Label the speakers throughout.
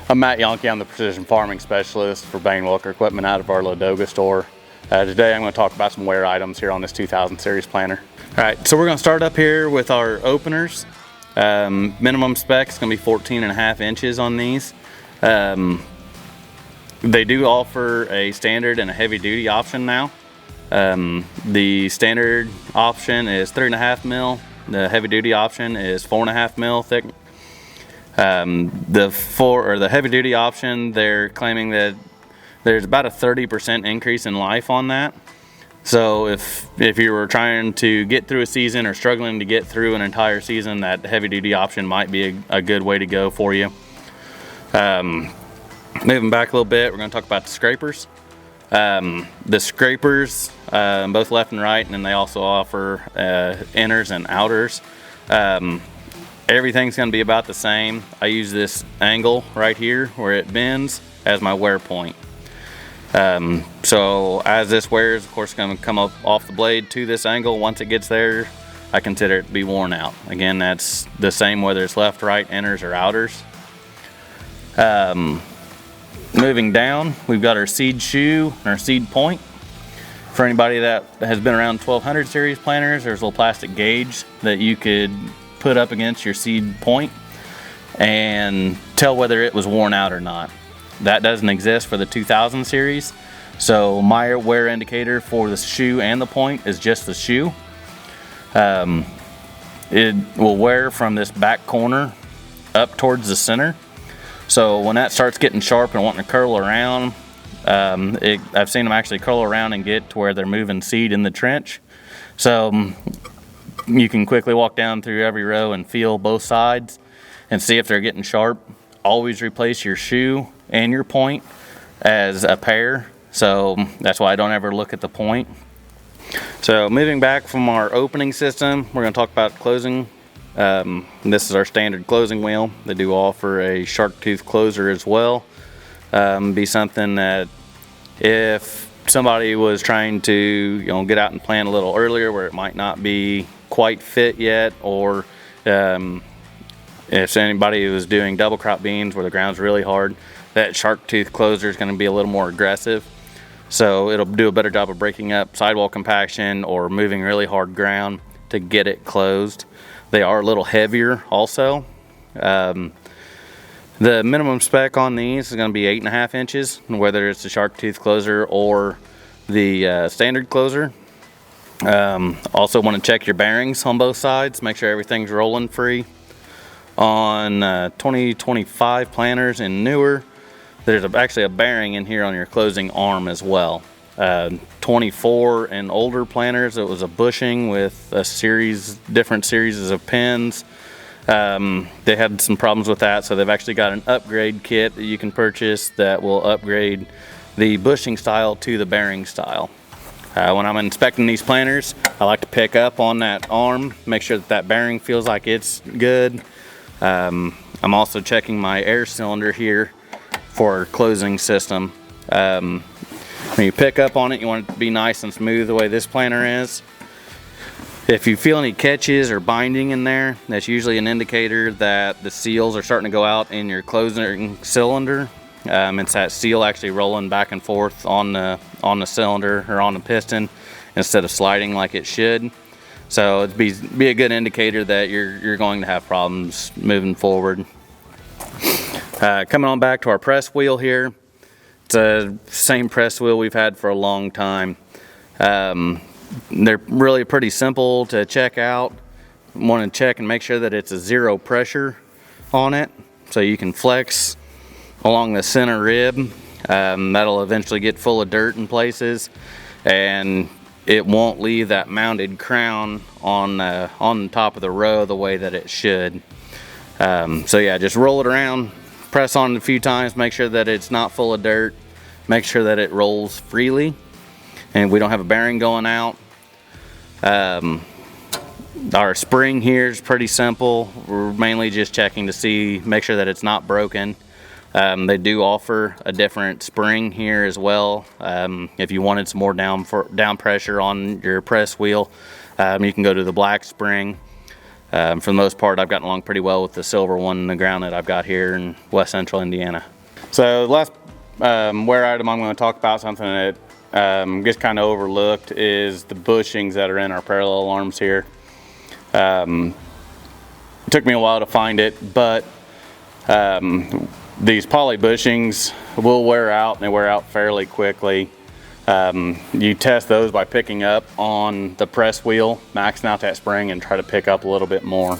Speaker 1: I'm Matt Yonke. I'm the Precision Farming Specialist for Bain Walker Equipment out of our Ladoga store. Today I'm going to talk about some wear items here on this 2000 series planter. Alright, so we're going to start up here with our openers. Minimum spec is going to be 14.5 inches on these. They do offer a standard and a heavy duty option now. The standard option is 3.5 mil. The heavy duty option is 4.5 mil thick. The heavy duty option, they're claiming that there's about a 30% increase in life on that. So if you were trying to get through a season or struggling to get through an entire season, that heavy duty option might be a good way to go for you. Moving back a little bit, we're going to talk about the scrapers. The scrapers, both left and right, and then they also offer inners and outers. Everything's going to be about the same. I use this angle right here where it bends as my wear point. So as this wears, of course, it's going to come up off the blade to this angle. Once it gets there, I consider it to be worn out. Again, that's the same whether it's left, right, inners, or outers. Moving down, we've got our seed shoe and our seed point. For anybody that has been around 1200 series planters, there's a little plastic gauge that you could put up against your seed point and tell whether it was worn out or not. That doesn't exist for the 2000 series. So my wear indicator for the shoe and the point is just the shoe. It will wear from this back corner up towards the center. So when that starts getting sharp and wanting to curl around, I've seen them actually curl around and get to where they're moving seed in the trench. So you can quickly walk down through every row and feel both sides and see if they're getting sharp. Always replace your shoe and your point as a pair. So that's why I don't ever look at the point. So moving back from our opening system, we're going to talk about closing. This is our standard closing wheel. They do offer a shark tooth closer as well. Be something that if somebody was trying to get out and plant a little earlier where it might not be quite fit yet, or if anybody was doing double crop beans where the ground's really hard, that shark tooth closer is going to be a little more aggressive. So it'll do a better job of breaking up sidewall compaction or moving really hard ground to get it closed. They are a little heavier also. The minimum spec on these is going to be 8.5 inches, whether it's the shark tooth closer or the standard closer. Also want to check your bearings on both sides, make sure everything's rolling free. On 2025 planters and newer, there's actually a bearing in here on your closing arm as well. 24 and older planters, it was a bushing with different series of pins. They had some problems with that, so they've actually got an upgrade kit that you can purchase that will upgrade the bushing style to the bearing style. When I'm inspecting these planters, I like to pick up on that arm, make sure that bearing feels like it's good. I'm also checking my air cylinder here for our closing system. When you pick up on it, you want it to be nice and smooth the way this planter is. If you feel any catches or binding in there, that's usually an indicator that the seals are starting to go out in your closing cylinder. It's that seal actually rolling back and forth on the cylinder or on the piston instead of sliding like it should. So it'd be a good indicator that you're going to have problems moving forward. Coming on back to our press wheel here. It's the same press wheel we've had for a long time. They're really pretty simple to check out. Want to check and make sure that it's a zero pressure on it, so you can flex along the center rib. That'll eventually get full of dirt in places, and it won't leave that mounted crown on the top of the row the way that it should. So yeah, just roll it around, press on it a few times, make sure that it's not full of dirt, make sure that it rolls freely, and we don't have a bearing going out. Our spring here is pretty simple. We're mainly just checking to make sure that it's not broken. They do offer a different spring here as well. If you wanted some more down pressure on your press wheel, you can go to the black spring. For the most part, I've gotten along pretty well with the silver one in the ground that I've got here in West Central Indiana. So the last wear item I'm going to talk about, something that gets kind of overlooked, is the bushings that are in our parallel arms here. It took me a while to find it, but these poly bushings will wear out, and they wear out fairly quickly. You test those by picking up on the press wheel, maxing out that spring, and try to pick up a little bit more.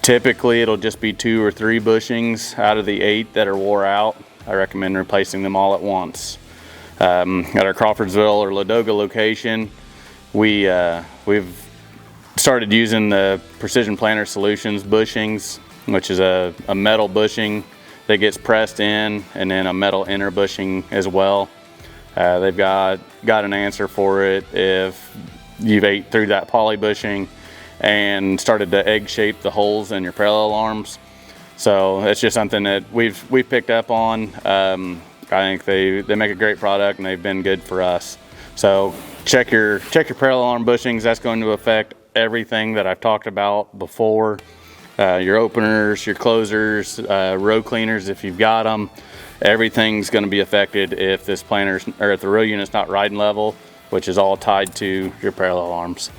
Speaker 1: Typically it'll just be 2 or 3 bushings out of the 8 that are wore out. I recommend replacing them all at once. At our Crawfordsville or Ladoga location, we've started using the Precision Planter Solutions bushings, which is a metal bushing that gets pressed in, and then a metal inner bushing as well. They've got an answer for it if you've ate through that poly bushing and started to egg shape the holes in your parallel arms. So it's just something that we've picked up on. I think they make a great product, and they've been good for us. So check your parallel arm bushings. That's going to affect everything that I've talked about before. Your openers, your closers, row cleaners if you've got them. Everything's going to be affected if this planter's, or if the row unit's not riding level, which is all tied to your parallel arms.